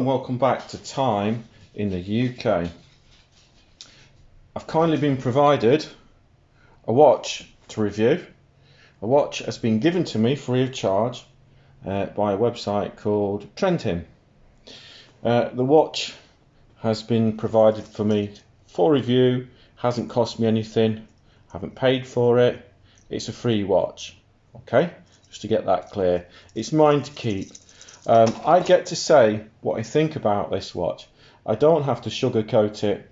and welcome back to Time in the UK. I've kindly been provided a watch to review. A watch has been given to me free of charge by a website called Trendhim. The watch has been provided for me for review, hasn't cost me anything, haven't paid for it, it's a free watch. Okay, just to get that clear, it's mine to keep. I get to say what I think about this watch. I don't have to sugarcoat it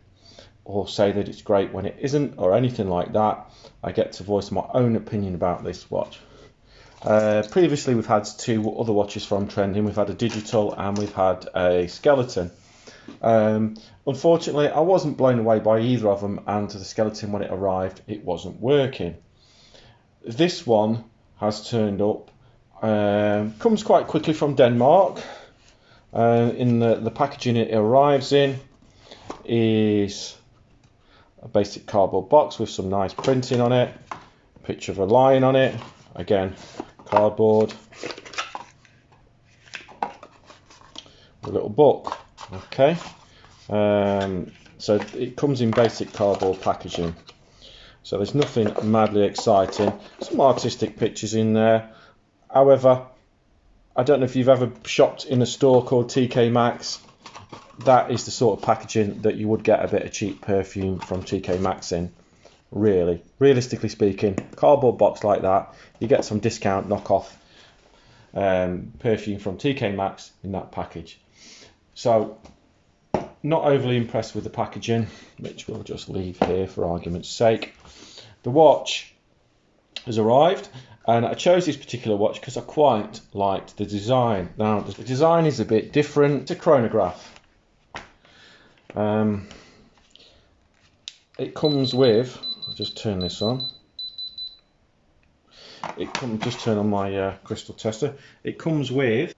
or say that it's great when it isn't or anything like that. I get to voice my own opinion about this watch. Previously we've had two other watches from Trendhim. We've had a digital and we've had a skeleton. Unfortunately I wasn't blown away by either of them, and the skeleton, when it arrived, it wasn't working. This one has turned up. Comes quite quickly from Denmark. In the packaging it arrives in is a basic cardboard box with some nice printing on it, picture of a lion on it, again cardboard, a little book. Okay, so it comes in basic cardboard packaging, so there's nothing madly exciting. Some artistic pictures in there. However, I don't know if you've ever shopped in a store called TK Maxx. That is the sort of packaging that you would get a bit of cheap perfume from TK Maxx in. Really, realistically speaking, cardboard box like that, you get some discount knockoff perfume from TK Maxx in that package. So, not overly impressed with the packaging, which we'll just leave here for argument's sake. The watch has arrived. And I chose this particular watch because I quite liked the design. Now, the design is a bit different. It's a chronograph. It comes with, I'll just turn this on. Just turn on my crystal tester. It comes with,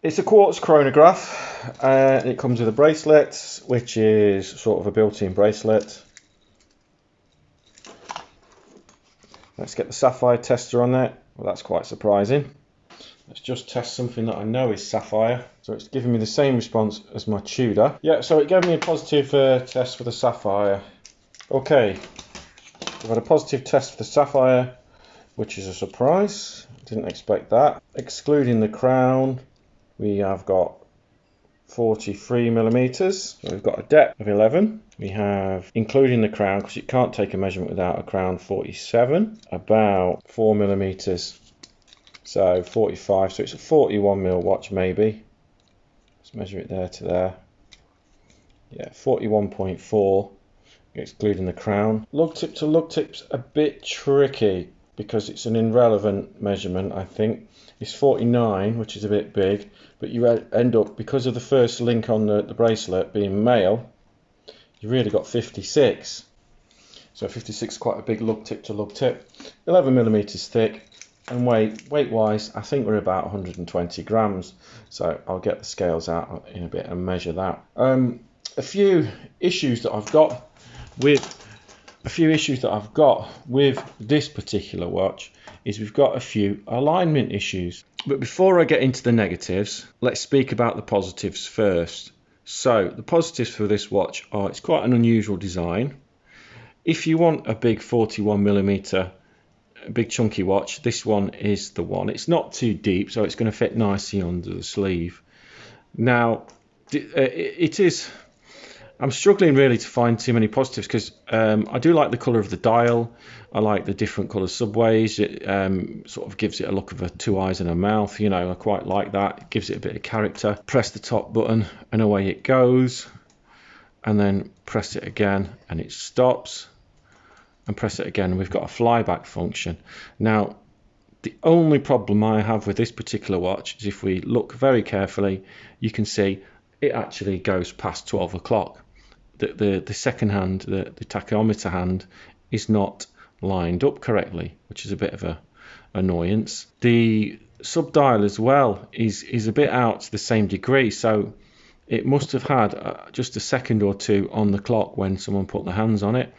it's a quartz chronograph. It comes with a bracelet, which is sort of a built-in bracelet. Let's get the sapphire tester on there. Well, that's quite surprising. Let's just test something that I know is sapphire. So it's giving me the same response as my Tudor. Yeah, so it gave me a positive test for the sapphire. Okay, we've had a positive test for the sapphire, which is a surprise. Didn't expect that. Excluding the crown, we have got 43 millimeters. So we've got a depth of 11. We have, including the crown, because you can't take a measurement without a crown, 47, about 4 millimeters, so 45. So it's a 41 mil watch maybe. Let's measure it there to there. Yeah, 41.4, excluding the crown. Lug tip to lug tip's a bit tricky because it's an irrelevant measurement, I think. It's 49, which is a bit big, but you end up, because of the first link on the bracelet being male, you've really got 56. So 56 is quite a big lug tip to lug tip. 11 millimeters thick, and weight-wise, I think we're about 120 grams. So I'll get the scales out in a bit and measure that. A few issues that I've got with this particular watch is we've got a few alignment issues. But before I get into the negatives, let's speak about the positives first. So the positives for this watch are, it's quite an unusual design. If you want a big 41 millimeter, big chunky watch, this one is the one. It's not too deep, so it's going to fit nicely under the sleeve. Now, it is, I'm struggling really to find too many positives because I do like the colour of the dial. I like the different colour subways. It sort of gives it a look of a two eyes and a mouth. You know, I quite like that. It gives it a bit of character. Press the top button and away it goes. And then press it again and it stops. And press it again and we've got a flyback function. Now, the only problem I have with this particular watch is if we look very carefully, you can see it actually goes past 12 o'clock. The second hand, the tachometer hand, is not lined up correctly, which is a bit of a annoyance. The sub dial as well is a bit out to the same degree, so it must have had just a second or two on the clock when someone put their hands on it.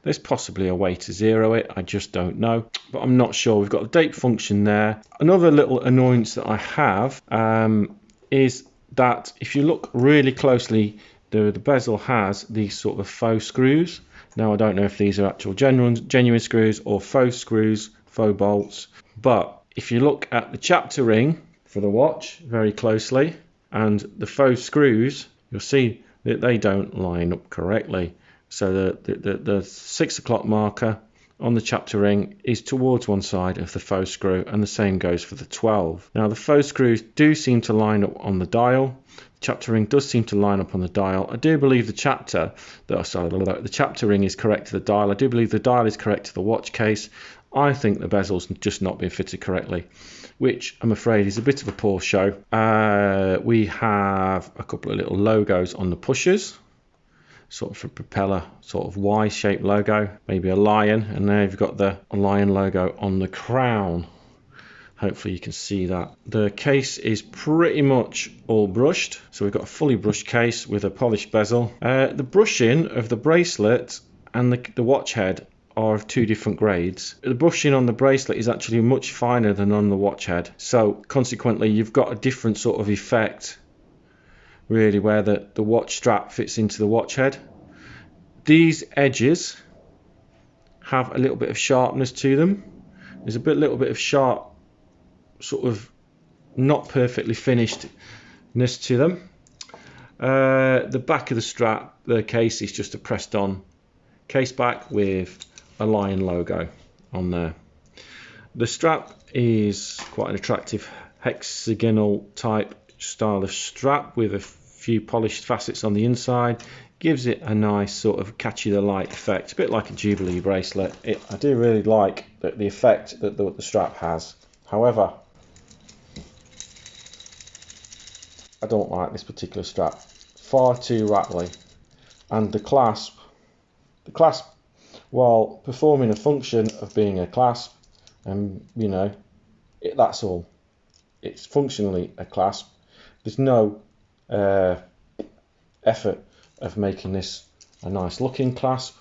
There's possibly a way to zero it, I just don't know, but I'm not sure. We've got a date function there. Another little annoyance that I have is that if you look really closely, the bezel has these sort of faux screws. Now I don't know if these are actual genuine screws or faux screws, faux bolts, but if you look at the chapter ring for the watch very closely and the faux screws, you'll see that they don't line up correctly. So the 6 o'clock marker on the chapter ring is towards one side of the faux screw, and the same goes for the 12. Now the faux screws do seem to line up on the dial. The chapter ring does seem to line up on the dial. I do believe the chapter ring is correct to the dial. I do believe the dial is correct to the watch case. I think the bezel's just not been fitted correctly, which I'm afraid is a bit of a poor show. We have a couple of little logos on the pushers, sort of a propeller, sort of Y-shaped logo, maybe a lion, and there you've got the lion logo on the crown. Hopefully you can see that. The case is pretty much all brushed, so we've got a fully brushed case with a polished bezel. The brushing of the bracelet and the watch head are of two different grades. The brushing on the bracelet is actually much finer than on the watch head, so consequently you've got a different sort of effect really where the watch strap fits into the watch head. These edges have a little bit of sharpness to them. There's a little bit of sharp, sort of not perfectly finishedness to them. The back of the strap, the case is just a pressed on case back with a lion logo on there. The strap is quite an attractive hexagonal type style of strap with a few polished facets on the inside. Gives it a nice sort of catchy the light effect, a bit like a Jubilee bracelet. I do really like the effect that the strap has. However, I don't like this particular strap. Far too rattly, and the clasp, while performing a function of being a clasp, and you know, that's all. It's functionally a clasp. There's no effort of making this a nice looking clasp.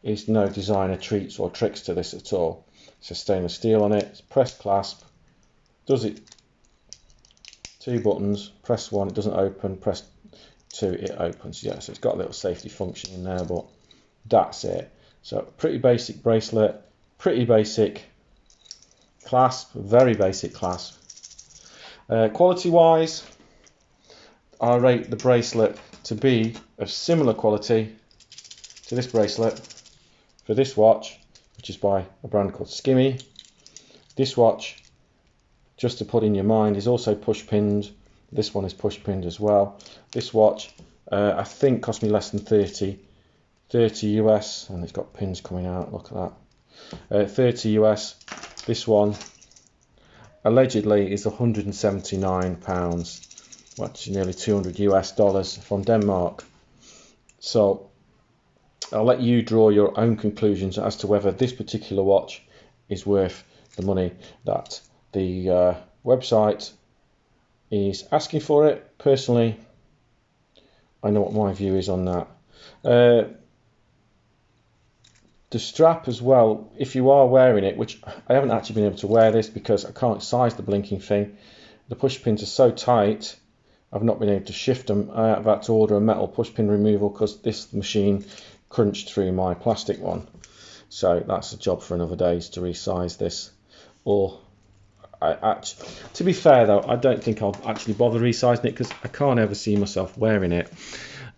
There's no designer treats or tricks to this at all. It's a stainless steel on it. It's pressed clasp. Does it? 2 buttons. Press 1, it doesn't open. Press 2, it opens. Yeah, so it's got a little safety function in there, but that's it. So pretty basic bracelet, pretty basic clasp, very basic clasp. Quality wise, I rate the bracelet to be of similar quality to this bracelet for this watch, which is by a brand called Skimmy. This watch, just to put in your mind, is also push pinned. This one is push pinned as well. This watch I think cost me less than 30 US, and it's got pins coming out, look at that. 30 US. This one allegedly is £179, which is nearly 200 US dollars from Denmark. So I'll let you draw your own conclusions as to whether this particular watch is worth the money that the website is asking for it. Personally, I know what my view is on that. The strap as well, if you are wearing it, which I haven't actually been able to wear this because I can't size the blinking thing. The push pins are so tight, I've not been able to shift them. I've had to order a metal push pin removal because this machine crunched through my plastic one. So that's a job for another day, is to resize this. Or, to be fair though, I don't think I'll actually bother resizing it because I can't ever see myself wearing it.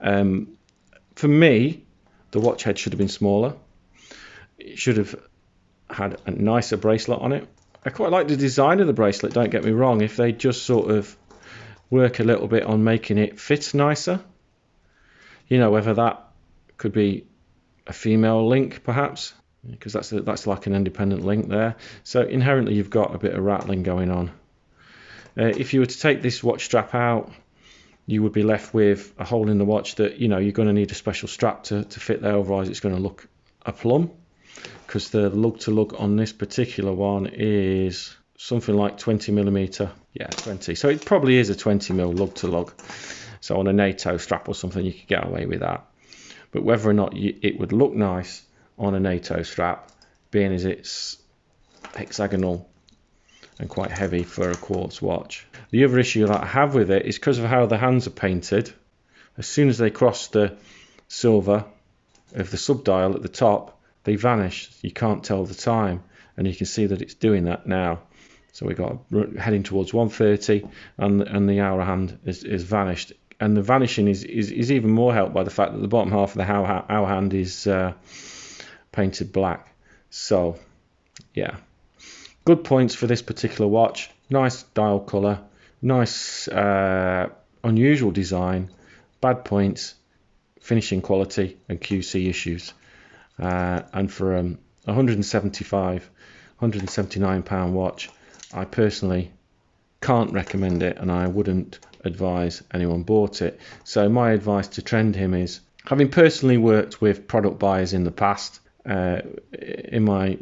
For me, the watch head should have been smaller. It should have had a nicer bracelet on it. I quite like the design of the bracelet, don't get me wrong. If they just sort of work a little bit on making it fit nicer, you know, whether that could be a female link perhaps, because that's like an independent link there. So inherently you've got a bit of rattling going on. If you were to take this watch strap out, you would be left with a hole in the watch that, you know, you're going to need a special strap to fit there, otherwise it's going to look a plum. Because the lug to lug on this particular one is something like 20mm. Yeah, 20. So it probably is a 20mm lug to lug. So on a NATO strap or something, you could get away with that. But whether or not it would look nice on a NATO strap, being as it's hexagonal and quite heavy for a quartz watch. The other issue that I have with it is because of how the hands are painted. As soon as they cross the silver of the subdial at the top, they vanish. You can't tell the time, and you can see that it's doing that now. So we've got heading towards 1:30, and the hour hand is vanished. And the vanishing is even more helped by the fact that the bottom half of the hour hand is painted black. So yeah, good points for this particular watch. Nice dial colour, nice unusual design. Bad points, finishing quality and QC issues. And for £179 watch, I personally can't recommend it, and I wouldn't advise anyone bought it. So my advice to Trendhim is, having personally worked with product buyers in the past, in my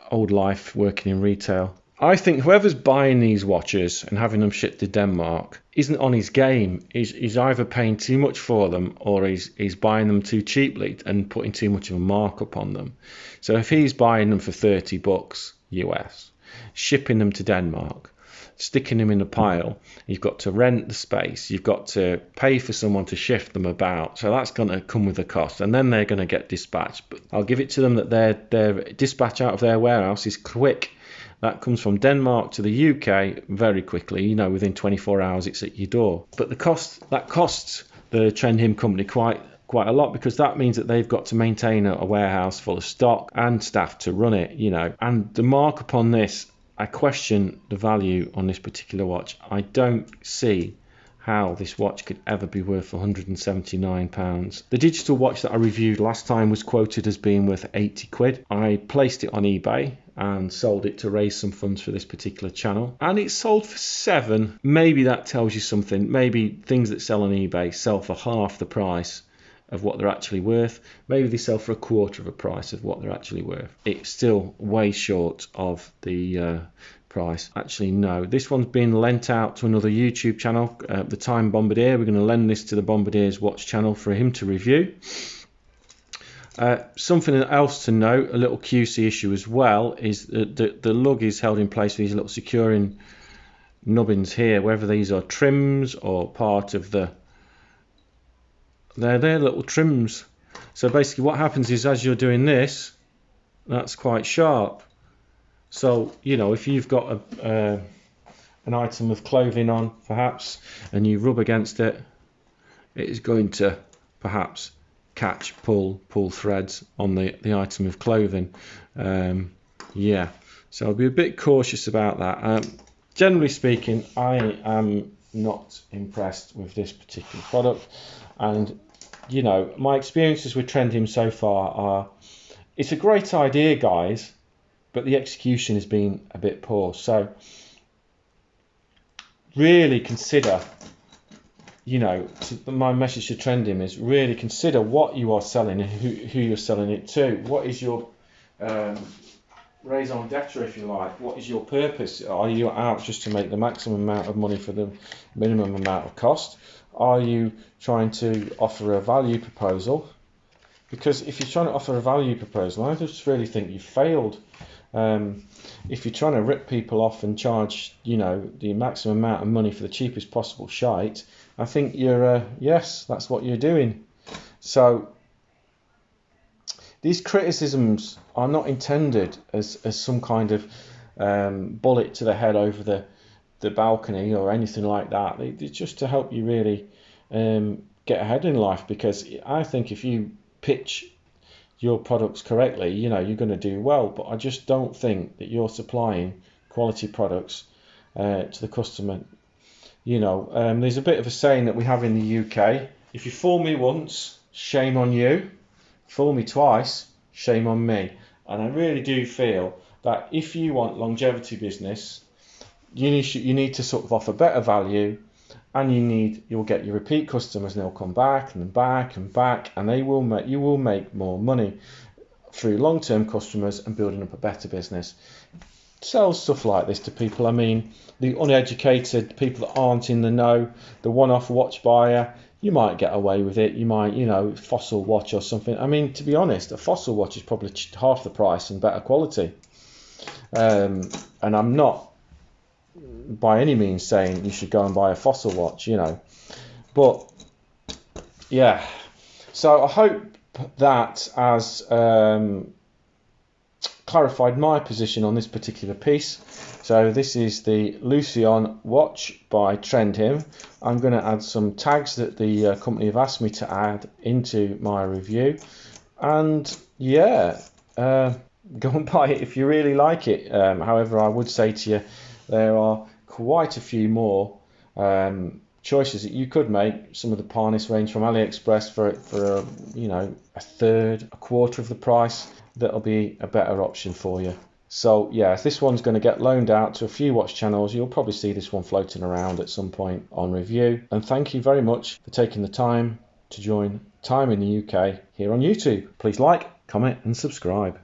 old life working in retail, I think whoever's buying these watches and having them shipped to Denmark isn't on his game. He's either paying too much for them, or he's buying them too cheaply and putting too much of a markup on them. So if he's buying them for $30 US, shipping them to Denmark, sticking them in a pile, you've got to rent the space, you've got to pay for someone to shift them about, so that's going to come with a cost, and then they're going to get dispatched. But I'll give it to them that their dispatch out of their warehouse is quick. That comes from Denmark to the UK very quickly. You know, within 24 hours it's at your door. But that costs the Trendhim company quite a lot, because that means that they've got to maintain a warehouse full of stock and staff to run it, you know. And the markup on this, I question the value on this particular watch. I don't see how this watch could ever be worth £179. The digital watch that I reviewed last time was quoted as being worth 80 quid. I placed it on eBay and sold it to raise some funds for this particular channel, and it sold for 7. Maybe that tells you something. Maybe things that sell on eBay sell for half the price of what they're actually worth. Maybe they sell for a quarter of the price of what they're actually worth. It's still way short of the price. Actually, no, this one's been lent out to another YouTube channel, the Time Bombardier. We're going to lend this to the Bombardier's watch channel for him to review. Something else to note, a little QC issue as well, is that the lug is held in place with these little securing nubbins here, whether these are trims or part of the... They're little trims. So basically what happens is, as you're doing this, that's quite sharp. So, you know, if you've got an item of clothing on, perhaps, and you rub against it, it is going to perhaps catch, pull threads on the item of clothing. Yeah, so I'll be a bit cautious about that. Generally speaking, I am not impressed with this particular product, and you know, my experiences with Trendhim so far are, it's a great idea, guys, but the execution has been a bit poor. So really consider, you know, my message to Trendhim is really consider what you are selling and who you're selling it to. What is your raison d'etre, if you like? What is your purpose? Are you out just to make the maximum amount of money for the minimum amount of cost? Are you trying to offer a value proposal? Because if you're trying to offer a value proposal, I just really think you've failed. If you're trying to rip people off and charge, you know, the maximum amount of money for the cheapest possible shite, I think you're, yes, that's what you're doing. So these criticisms are not intended as some kind of bullet to the head over the balcony or anything like that. They're just to help you really get ahead in life, because I think if you pitch your products correctly, you know, you're going to do well. But I just don't think that you're supplying quality products to the customer. You know, there's a bit of a saying that we have in the UK: if you fool me once, shame on you. Fool me twice, shame on me. And I really do feel that if you want longevity business, you need to sort of offer better value, and you'll get your repeat customers, and they'll come back and back and back, and you will make more money through long-term customers and building up a better business. sells stuff like this to people. I mean, the uneducated, people that aren't in the know, the one-off watch buyer, you might get away with it. You might, you know, Fossil watch or something. I mean, to be honest, a Fossil watch is probably half the price and better quality. And I'm not by any means saying you should go and buy a Fossil watch, you know. But yeah, so I hope that has clarified my position on this particular piece. So this is the Lucleon watch by Trendhim. I'm going to add some tags that the company have asked me to add into my review, and yeah, go and buy it if you really like it. However, I would say to you, there are quite a few more choices that you could make. Some of the harness range from AliExpress for you know, a third, a quarter of the price. That'll be a better option for you. So yeah, if this one's going to get loaned out to a few watch channels, you'll probably see this one floating around at some point on review. And thank you very much for taking the time to join Time in the UK here on YouTube. Please like, comment and subscribe.